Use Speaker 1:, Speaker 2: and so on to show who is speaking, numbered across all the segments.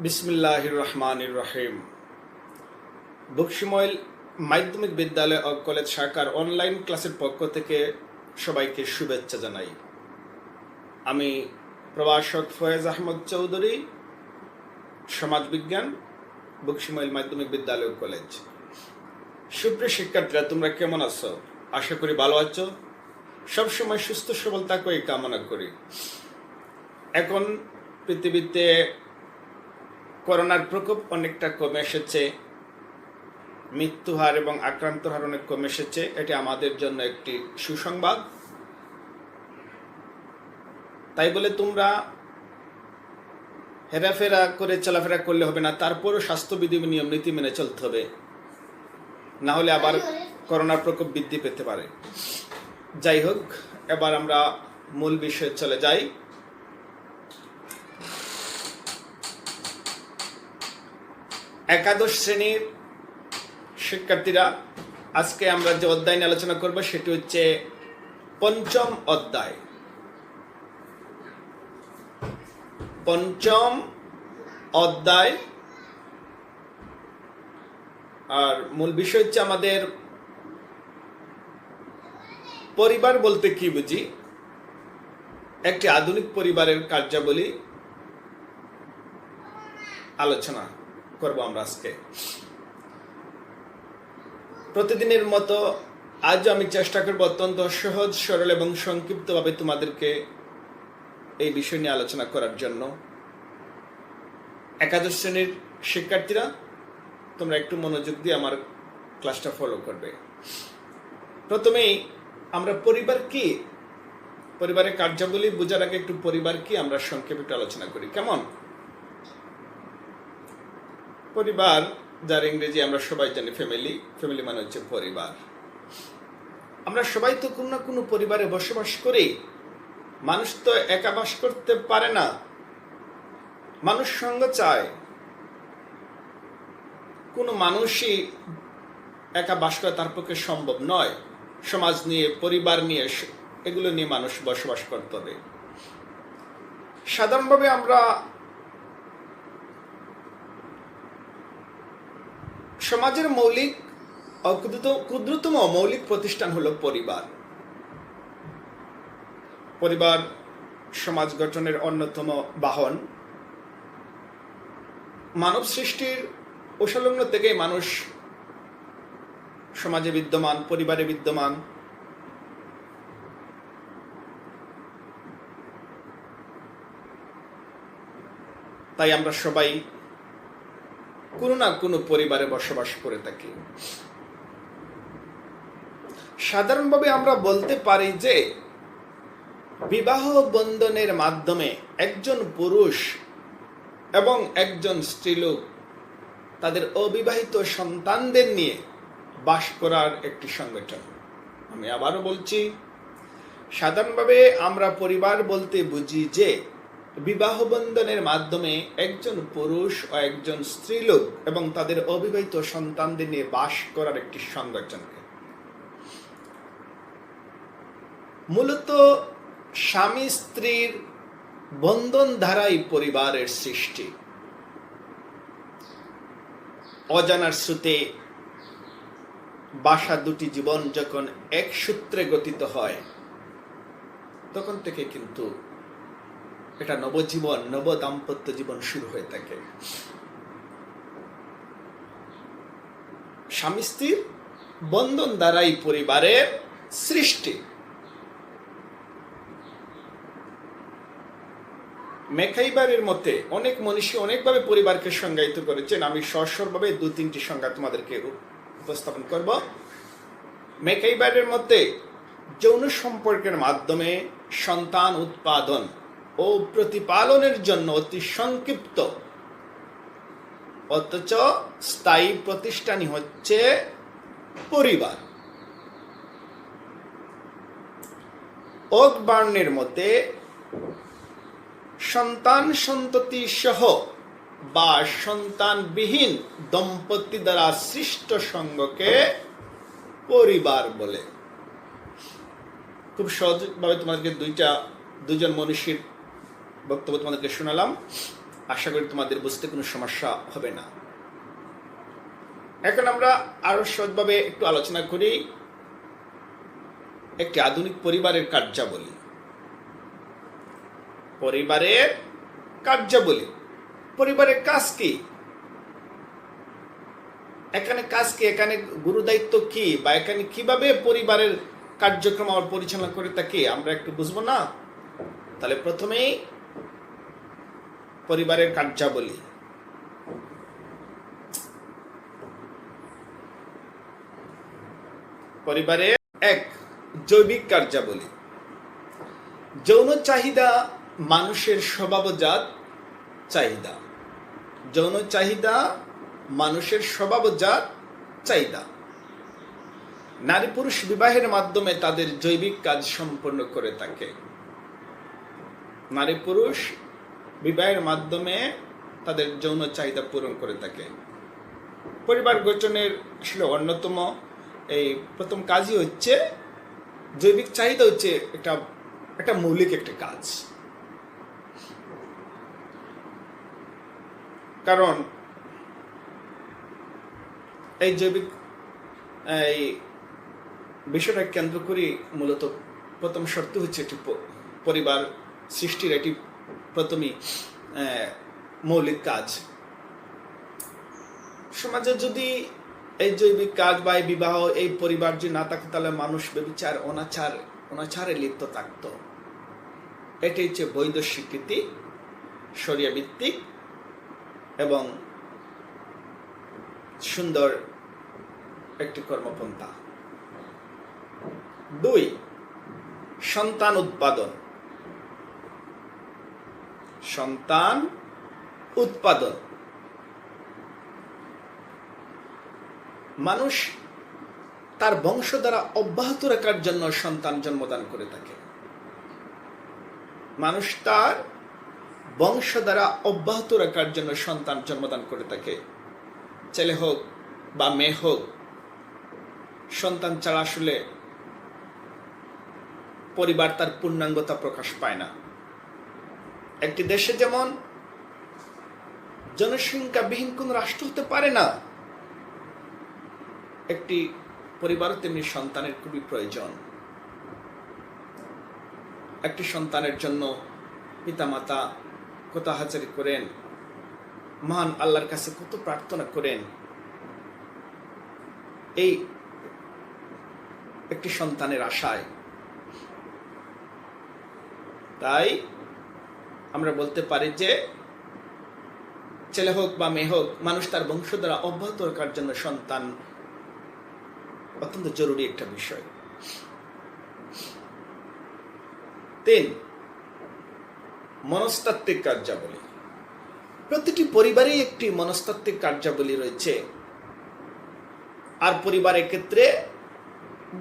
Speaker 1: বিসমিল্লাহির রহমানির রহিম। বকশিমইল মাধ্যমিক বিদ্যালয় ও কলেজ শাখার অনলাইন ক্লাসের পক্ষ থেকে সবাইকে শুভেচ্ছা জানাই। আমি প্রভাষক ফয়েজ আহমদ চৌধুরী, সমাজবিজ্ঞান, বকশিমইল মাধ্যমিক বিদ্যালয় ও কলেজ। সুপ্রিয় শিক্ষার্থীরা, তোমরা কেমন আছো? আশা করি ভালো আছো। সবসময় সুস্থ সবল থাকো এই কামনা করি। এখন পৃথিবীতে করোনার প্রকোপ অনেকটা কমে এসেছে, মৃত্যু হার এবং আক্রান্ত হার অনেক কমে এসেছে। এটি আমাদের জন্য একটি সুসংবাদ। তাই বলে তোমরা হেরাফেরা করে চলাফেরা করলে হবে না, তারপরও স্বাস্থ্যবিধি নিয়ম নীতি মেনে চলতে হবে, না হলে আবার করোনার প্রকোপ বৃদ্ধি পেতে পারে। যাই হোক, এবার আমরা মূল বিষয়ে চলে যাই। একাদশ শ্রেণীর শিক্ষার্থীরা, আজকে আমরা যে অধ্যায় নিয়ে আলোচনা করব সেটি হচ্ছে পঞ্চম অধ্যায়। পঞ্চম অধ্যায় আর মূল বিষয় হচ্ছে আমাদের পরিবার বলতে কি বুঝি, একটি আধুনিক পরিবারের কার্যাবলী আলোচনা করব আমরা আজকে। প্রতিদিনের মতো আজ আমি চেষ্টা করব অত্যন্ত সহজ সরল এবং সংক্ষিপ্তভাবে তোমাদেরকে এই বিষয় নিয়ে আলোচনা করার জন্য। একাদশ শ্রেণীর শিক্ষার্থীরা, তোমরা একটু মনোযোগ দিয়ে আমার ক্লাসটা ফলো করবে। প্রথমেই আমরা পরিবার কি, পরিবারের কার্যাবলী বোঝার আগে একটু পরিবার কি আমরা সংক্ষেপে একটু আলোচনা করি, কেমন? পরিবার, যার ইংরেজি আমরা সবাই জানি ফ্যামিলি। ফ্যামিলি মানে হচ্ছে পরিবার। আমরা সবাই তো কোনো না কোনো পরিবারে বসবাস করি। মানুষ তো একা বাস করতে পারে না, মানুষ সঙ্গ চায়। কোনো মানুষই একা বাস করা তার পক্ষে সম্ভব নয়। সমাজ নিয়ে, পরিবার নিয়ে, এগুলো নিয়ে মানুষ বসবাস করতে হবে। সাধারণভাবে আমরা সমাজের মৌলিক ও ক্ষুদ্রতম মৌলিক প্রতিষ্ঠান হলো পরিবার। পরিবার সমাজ গঠনের অন্যতম বাহন। মানব সৃষ্টির অসংলগ্ন থেকেই মানুষ সমাজে বিদ্যমান, পরিবারে বিদ্যমান। তাই আমরা সবাই কোনো না কোনো পরিবারে বসবাস করে থাকি। সাধারণভাবে আমরা বলতে পারি যে বিবাহ বন্ধনের মাধ্যমে একজন পুরুষ এবং একজন স্ত্রীলোক তাদের অবিবাহিত সন্তানদের নিয়ে বাস করার একটি সংগঠন। আমি আবারও বলছি, সাধারণভাবে আমরা পরিবার বলতে বুঝি যে বিবাহ বন্ধনের মাধ্যমে একজন পুরুষ ও একজন স্ত্রীলোক এবং তাদের অবিবাহিত সন্তানদের নিয়ে বাস করার একটি সংগঠনকে। মূলত স্বামী স্ত্রীর বন্ধন ধারাই পরিবারের সৃষ্টি। অজানার স্রোতে বাসা দুটি জীবন যখন এক সূত্রে গঠিত হয়, তখন থেকে কিন্তু এটা নবজীবন, নব দাম্পত্য জীবন শুরু হয়ে থাকে। স্বামী স্ত্রীর বন্ধন দ্বারাই পরিবারের সৃষ্টি। মেকাইবারের মতে অনেক মনীষী অনেকভাবে পরিবারকে সংজ্ঞায়িত করেছেন। আমি সরসরভাবে দু তিনটি সংজ্ঞা তোমাদেরকে উপস্থাপন করব। মেকাইবারের মতে যৌন সম্পর্কের মাধ্যমে সন্তান উৎপাদন ও প্রতিপালনের জন্য অতি সংক্ষিপ্ত অথচ স্থায়ী প্রতিষ্ঠানই হচ্ছে পরিবার। ওকবার্নের মতে সন্তান সন্ততি সহ বা সন্তানবিহীন দম্পতি দ্বারা সৃষ্ট সঙ্গকে পরিবার বলে। খুব সহজভাবে তোমাদেরকে দুজন মনীষীর বক্তব্য তোমাদেরকে শোনালাম। আশা করি তোমাদের বুঝতে কোনো সমস্যা হবে না। এখন আমরা আরো সহজভাবে একটু আলোচনা করি একটি আধুনিক পরিবারের কার্যাবলী। পরিবারের কার্যাবলী, পরিবারের কাজ কি, এখানে কাজ কি, এখানে গুরু দায়িত্ব কি, বা এখানে কিভাবে পরিবারের কার্যক্রম আমরা পরিচালনা করে থাকি আমরা একটু বুঝবো না? তাহলে প্রথমেই পরিবারের কার্যাবলী। পরিবারের এক, জৈবিক কার্যাবলী। যৌন চাহিদা মানুষের স্বভাবজাত চাহিদা। যৌন চাহিদা মানুষের স্বভাবজাত চাহিদা। নারী পুরুষ বিবাহের মাধ্যমে তাদের জৈবিক কাজ সম্পন্ন করে থাকে। নারী পুরুষ বিবাহের মাধ্যমে তাদের যৌন চাহিদা পূরণ করে থাকে। পরিবার গঠনের আসলে অন্যতম এই প্রথম কাজই হচ্ছে জৈবিক চাহিদা, হচ্ছে একটা মৌলিক একটা কাজ। কারণ এই জৈবিক এই বিষয়টা কেন্দ্র করে মূলত প্রথম শর্ত হচ্ছে একটি পরিবার সৃষ্টির এটি প্রথমই মৌলিক কাজ। সমাজে যদি এই জৈবিক কাজ বা এই বিবাহ, এই পরিবার যদি না থাকতো তাহলে মানুষ ব্যভিচার অনাচারে লিপ্ত থাকত। এটি হচ্ছে বৈধ স্বীকৃতি, শরিয়া ভিত্তিক এবং সুন্দর একটি কর্মপন্থা। 2, সন্তান উৎপাদন। সন্তান উৎপাদন, মানুষ তার বংশধারা অব্যাহত রাখার জন্য সন্তান জন্মদান করে থাকে। মানুষ তার বংশধারা অব্যাহত রাখার জন্য সন্তান জন্মদান করে থাকে। ছেলে হোক বা মেয়ে হোক, সন্তান ছাড়া আসলে পরিবার তার পূর্ণাঙ্গতা প্রকাশ পায় না। একটি দেশে যেমন জনসংখ্যাবিহীন কোন রাষ্ট্র হতে পারে না, একটি পরিবারও তেমনি সন্তানের খুবই প্রয়োজন। একটি সন্তানের জন্য পিতামাতা কত হাজারি করেন, মহান আল্লাহর কাছে কত প্রার্থনা করেন এই একটি সন্তানের আশায়। তাই আমরা বলতে পারি যে ছেলে হোক বা মেয়ে হোক, মানুষ তার বংশধারা অব্যাহত রাখার জন্য সন্তান অত্যন্ত জরুরি একটা বিষয়। 3, মনস্তাত্ত্বিক কার্যাবলী। প্রতিটি পরিবারেই একটি মনস্তাত্ত্বিক কার্যাবলী রয়েছে, আর পরিবারের ক্ষেত্রে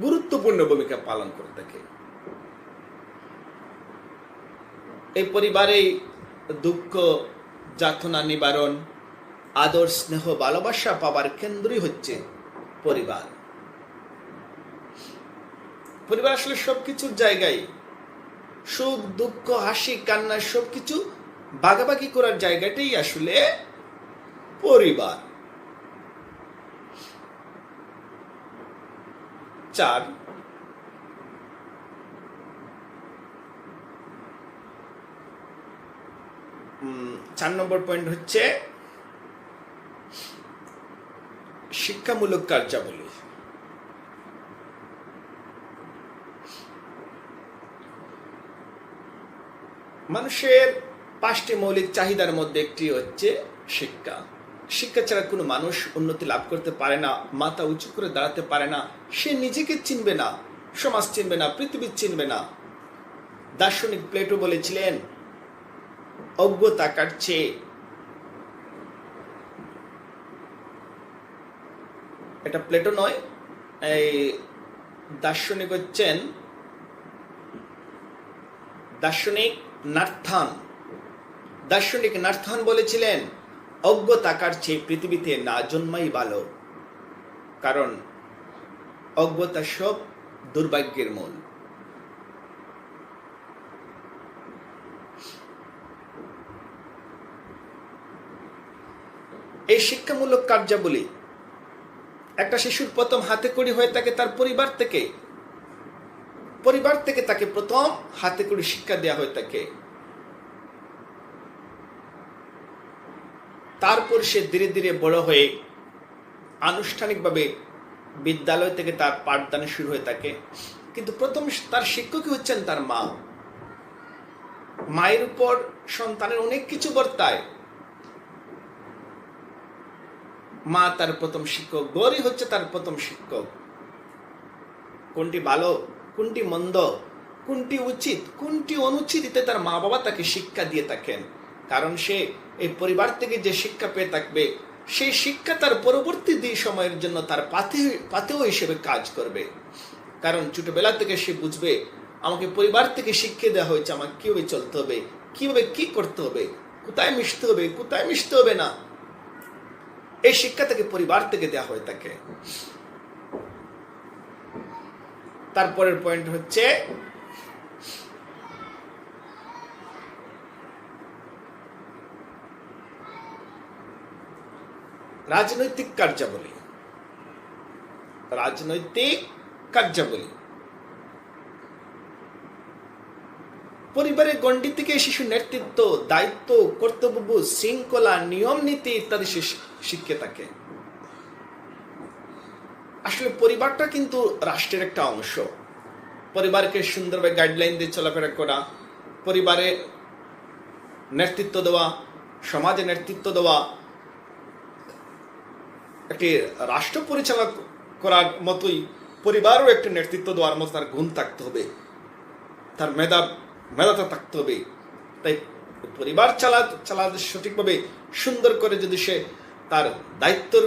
Speaker 1: গুরুত্বপূর্ণ ভূমিকা পালন করে থাকে। এই পরিবারেই দুঃখ যাতনা নিবারণ, আদর স্নেহ ভালোবাসা পাবার কেন্দ্রই হচ্ছে পরিবার। পরিবার আসলে সবকিছুর জায়গায়, সুখ দুঃখ হাসি কান্না সবকিছু ভাগাভাগি করার জায়গাটাই আসলে পরিবার। 4, নম্বর পয়েন্ট হচ্ছে শিক্ষামূলক কার্যাবলী। মানুষের 5টি মৌলিক চাহিদার মধ্যে একটি হচ্ছে শিক্ষা। শিক্ষা ছাড়া কোনো মানুষ উন্নতি লাভ করতে পারে না, মাথা উঁচু করে দাঁড়াতে পারে না, সে নিজেকে চিনবে না, সমাজ চিনবে না, পৃথিবী চিনবে না। দার্শনিক প্লেটো বলেছিলেন, অজ্ঞতা কাটছে এটা প্লেটো নয়, এই দার্শনিক হচ্ছেন দার্শনিক নার্থান বলেছিলেন, অজ্ঞতা কাটছে পৃথিবীতে না জন্মাই ভালো, কারণ অজ্ঞতা সব দুর্ভাগ্যের মূল। এই শিক্ষামূলক কার্যাবলী একটা শিশুর প্রথম হাতে খড়ি হয়ে থাকে তার পরিবার থেকে তাকে প্রথম হাতে খড়ি শিক্ষা দেওয়া হয়ে থাকে। তারপর সে ধীরে ধীরে বড় হয়ে আনুষ্ঠানিকভাবে বিদ্যালয় থেকে তার পাঠদান শুরু হয়ে থাকে। কিন্তু প্রথম তার শিক্ষকই হচ্ছেন তার মা। মায়ের উপর সন্তানের অনেক কিছু বর্তায়। মা তার প্রথম শিক্ষক, গৌরী হচ্ছে তার প্রথম শিক্ষক। কোনটি ভালো, কোনটি মন্দ, কোনটি উচিত, কোনটি অনুচিত, এতে তার মা বাবা তাকে শিক্ষা দিয়ে থাকেন। কারণ সে এই পরিবার থেকে যে শিক্ষা পেয়ে থাকবে, সেই শিক্ষা তার পরবর্তী সময়ের জন্য তার পাথেয় হিসেবে কাজ করবে। কারণ ছোটবেলা থেকে সে বুঝবে আমাকে পরিবার থেকে শিক্ষা দেওয়া হয়েছে আমাকে কিভাবে চলতে হবে, কিভাবে কি করতে হবে, কোথায় মিশতে হবে, কোথায় মিশতে হবে না। এই শিক্ষা থেকে পরিবার থেকে দেওয়া হয়ে থাকে। তারপরের পয়েন্ট হচ্ছে রাজনৈতিক কার্যাবলী। পরিবারের গণ্ডি থেকে শিশু নেতৃত্ব, দায়িত্ব, কর্তব্যবোধ, শৃঙ্খলা, নিয়ম নীতি ইত্যাদি শিখে থাকে। আসলে পরিবারটা কিন্তু রাষ্ট্রের একটা অংশ। পরিবারকে সুন্দরভাবে গাইডলাইন দিয়ে চলাফেরা করা, পরিবারে নেতৃত্ব দেওয়া, সমাজে নেতৃত্ব দেওয়া, একটি রাষ্ট্র পরিচালনা করার মতোই পরিবারও একটি নেতৃত্ব দেওয়ার মতো তার গুণ থাকতে হবে, তার মেধাটা থাকতে হবে। তাই পরিবার চালাতে সঠিকভাবে সুন্দর করে যদি সে তার দায়িত্বর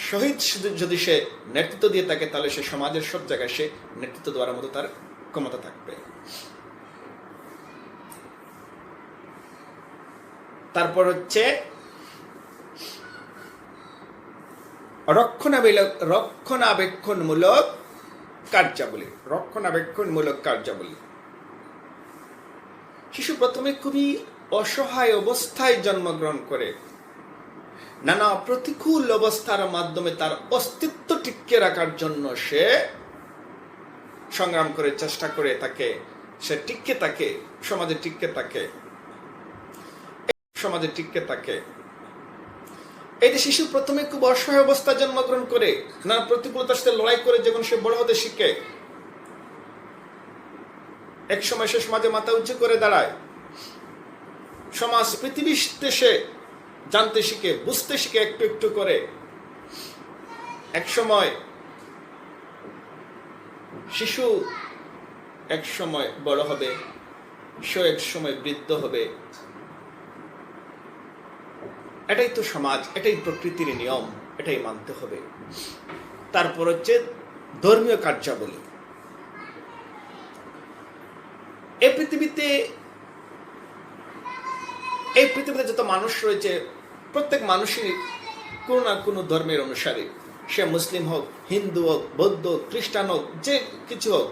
Speaker 1: সহিত যদি সে নেতৃত্ব দিয়ে থাকে, তাহলে সে সমাজের সব জায়গায় সে নেতৃত্ব দেওয়ার মতো তার ক্ষমতা থাকবে। তারপর হচ্ছে রক্ষণাবেক্ষণমূলক কার্যাবলী। শিশু প্রথমে খুবই অসহায় অবস্থায় জন্মগ্রহণ করে। নানা প্রতিকূল অবস্থার মাধ্যমে তার অস্তিত্ব টিকিয়ে রাখার জন্য সে সংগ্রাম করে, চেষ্টা করে থাকে, সে টিকে থাকে, সমাজে টিকে থাকে। এই যে শিশু প্রথমে খুব অসহায় অবস্থায় জন্মগ্রহণ করে, নানা প্রতিকূলতার সাথে লড়াই করে যখন সে বড় হতে শিখে, এক সময় সে সমাজে মাথা উঁচু করে দাঁড়ায়, সমাজ পৃথিবীতে সে জানতে শিখে, বুঝতে শিখে একটু একটু করে। এক সময় শিশু এক সময় বড় হবে, সে এক সময় বৃদ্ধ হবে। এটাই তো সমাজ, এটাই প্রকৃতির নিয়ম, এটাই মানতে হবে। তারপর হচ্ছে ধর্মীয় কার্যাবলী। এই পৃথিবীতে যত মানুষ রয়েছে, প্রত্যেক মানুষই কোনো না কোনো ধর্মের অনুসারী। সে মুসলিম হোক, হিন্দু হোক, বৌদ্ধ, খ্রিস্টান হোক, যে কিছু হোক,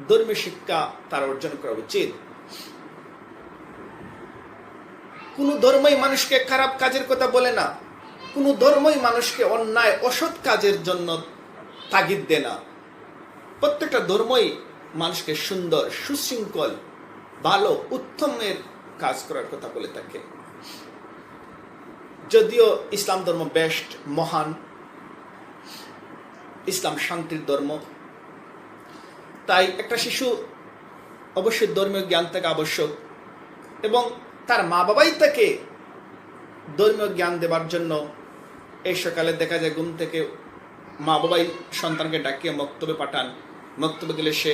Speaker 1: ধর্মীয় শিক্ষা তার অর্জন করা উচিত। কোন ধর্মই মানুষকে খারাপ কাজের কথা বলে না, কোন ধর্মই মানুষকে অন্যায় অসৎ কাজের জন্য তাগিদ দেয় না। প্রত্যেকটা ধর্মই মানুষকে সুন্দর, সুশৃঙ্খল, ভালো, উত্তমের কাজ করার কথা বলে থাকে। যদিও ইসলাম ধর্ম বেস্ট, মহান, ইসলাম শান্তির ধর্ম, তাই একটা শিশু অবশ্যই ধর্মীয় জ্ঞান থাকা আবশ্যক, এবং তার মা বাবাই তাকে ধর্মীয় জ্ঞান দেবার জন্য এই সকালে দেখা যায় ঘুম থেকে মা বাবাই সন্তানকে ডাকিয়ে মক্তবে পাঠান। মক্তবে গেলে সে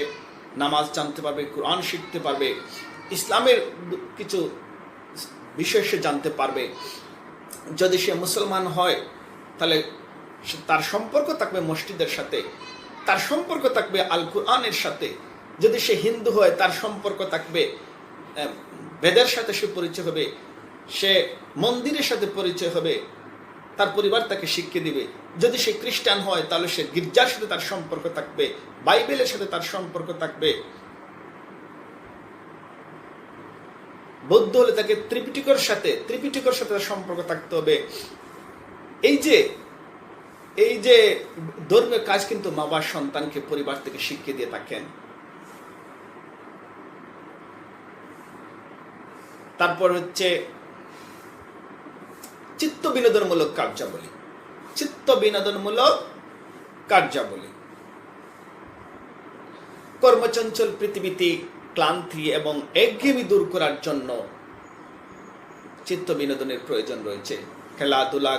Speaker 1: নামাজ জানতে পারবে, কোরআন শিখতে পারবে, ইসলামের কিছু বিষয় সে জানতে পারবে। যদি সে মুসলমান হয় তাহলে তার সম্পর্ক থাকবে মসজিদের সাথে, তার সম্পর্ক থাকবে আল কোরআনের সাথে। যদি সে হিন্দু হয় তার সম্পর্ক থাকবে বেদের সাথে, সে পরিচয় হবে, সে মন্দিরের সাথে পরিচয় হবে, তার পরিবার তাকে শিক্ষা দিবে। যদি সে খ্রিস্টান হয় তাহলে সে গির্জার সাথে তার সম্পর্ক থাকবে, বাইবেলের সাথে তার সম্পর্ক থাকবে। বৌদ্ধ হলে তাকে ত্রিপিটকের সাথে তার সম্পর্ক থাকতে হবে। এই যে ধর্মীয় কাজ কিন্তু মা বাবা সন্তানকে পরিবার থেকে শিখিয়ে দিয়ে থাকেন। তারপর হচ্ছে চিত্ত বিনোদনমূলক কার্যাবলী। কর্মচঞ্চল পৃথিবীতে ক্লান্তি এবং একঘেয়েমি দূর করার জন্য চিত্ত বিনোদনের প্রয়োজন রয়েছে। খেলাধুলা,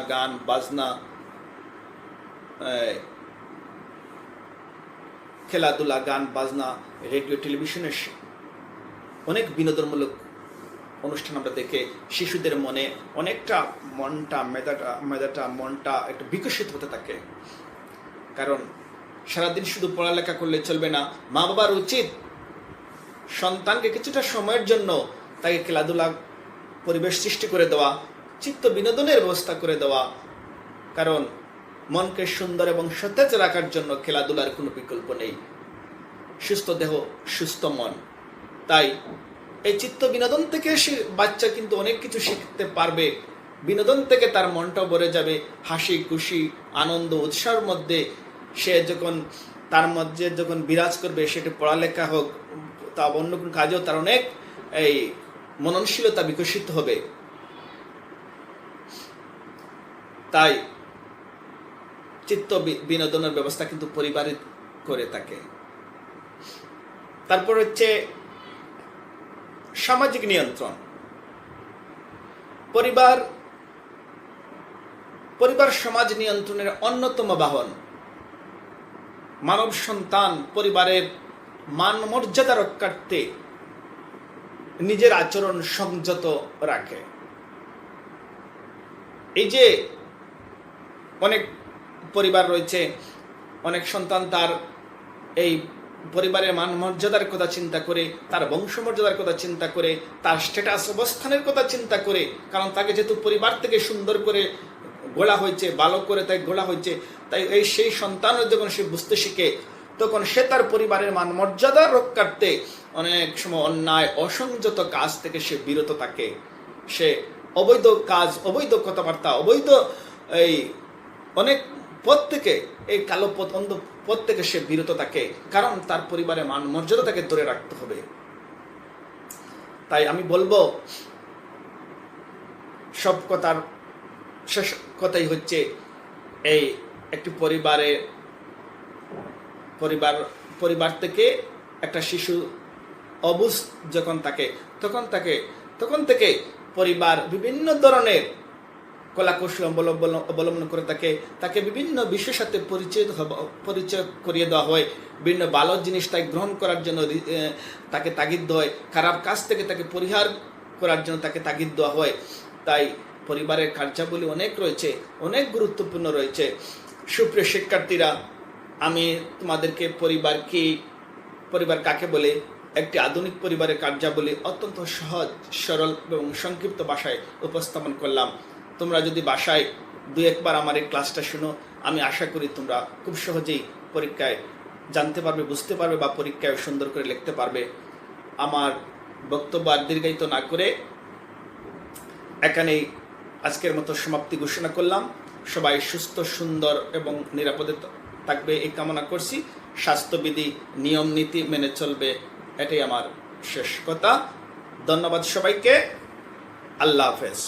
Speaker 1: গান বাজনা, রেডিও, টেলিভিশনের অনেক বিনোদনমূলক অনুষ্ঠান আমরা দেখে শিশুদের মনে অনেকটা মনটা একটু বিকশিত হতে থাকে। কারণ সারাদিন শুধু পড়ালেখা করলে চলবে না, মা বাবার উচিত সন্তানকে কিছুটা সময়ের জন্য তাকে খেলাধুলা পরিবেশ সৃষ্টি করে দেওয়া, চিত্ত বিনোদনের ব্যবস্থা করে দেওয়া। কারণ মনকে সুন্দর এবং সতেজ রাখার জন্য খেলাধুলার কোনো বিকল্প নেই। সুস্থ দেহ সুস্থ মন। তাই এই চিত্ত বিনোদন থেকে বাচ্চা কিন্তু অনেক কিছু শিখতে পারবে। বিনোদন থেকে তার মনটাও ভরে যাবে হাসি খুশি আনন্দ উৎসাহের মধ্যে। সে তার মধ্যে যখন বিরাজ করবে, সেটা পড়ালেখা হোক তা অন্য কোনো কাজেও তার অনেক এই মননশীলতা বিকশিত হবে। তাই চিত্ত বিনোদনের ব্যবস্থা কিন্তু পরিবারে করে থাকে। তারপর হচ্ছে সামাজিক নিয়ন্ত্রণ। পরিবার সমাজ নিয়ন্ত্রণের অন্যতম বাহন। মানব সন্তান পরিবারের মান মর্যাদা রক্ষার্থে নিজের আচরণ সংযত রাখে। এই যে অনেক পরিবার রয়েছে, অনেক সন্তান তার এই পরিবারের মান মর্যাদার কথা চিন্তা করে, তার বংশমর্যাদার কথা চিন্তা করে, তার স্ট্যাটাস অবস্থানের কথা চিন্তা করে। কারণ তাকে যেহেতু পরিবার থেকে সুন্দর করে গড়া হয়েছে, ভালো করে তাই গড়া হয়েছে, তাই সেই সন্তানও যখন সে বুঝতে শিখে, তখন সে তার পরিবারের মান মর্যাদা রক্ষার্থে অনেক সময় অন্যায় অসংযত কাজ থেকে সে বিরত থাকে। সে অবৈধ কাজ, অবৈধ কথাবার্তা, অবৈধ এই অনেক পথ থেকে, এই কালো পথ, অন্ধ পথ থেকে সে বিরত থাকে। কারণ তার পরিবারের মান মর্যাদা তাকে ধরে রাখতে হবে। তাই আমি বলবো, সব কথার শেষ কথাই হচ্ছে, এই একটি পরিবার থেকে একটা শিশু অবুঝ যখন থাকে, তখন থেকে পরিবার বিভিন্ন ধরনের কলাকৌশল অবলম্বন করে তাকে বিভিন্ন বিষয়ের সাথে পরিচয় করিয়ে দেওয়া হয়। বিভিন্ন ভালো জিনিস তাকে গ্রহণ করার জন্য তাকে তাগিদ দেওয়া হয়, খারাপ কাজ থেকে তাকে পরিহার করার জন্য তাকে তাগিদ দেওয়া হয়। তাই পরিবারের কার্যাবলী অনেক রয়েছে, অনেক গুরুত্বপূর্ণ রয়েছে। সুপ্রিয় শিক্ষার্থীরা, আমি তোমাদেরকে পরিবার কাকে বলে, একটি আধুনিক পরিবারের কার্যাবলী অত্যন্ত সহজ সরল এবং সংক্ষিপ্ত ভাষায় উপস্থাপন করলাম। তোমরা যদি বাসায় 2-1 বার আমার এই ক্লাসটা শুনো, আমি আশা করি তোমরা খুব সহজেই পরীক্ষায় জানতে পারবে, বুঝতে পারবে বা পরীক্ষায় সুন্দর করে লিখতে পারবে। আমার বক্তব্য আর দীর্ঘায়িত না করে এখানেই আজকের মতো সমাপ্তি ঘোষণা করলাম। সবাই সুস্থ, সুন্দর এবং নিরাপদে থাকবে এই কামনা করছি। স্বাস্থ্যবিধি নিয়ম নীতি মেনে চলবে, এটাই আমার শেষ কথা। ধন্যবাদ সবাইকে। আল্লাহ হাফেজ।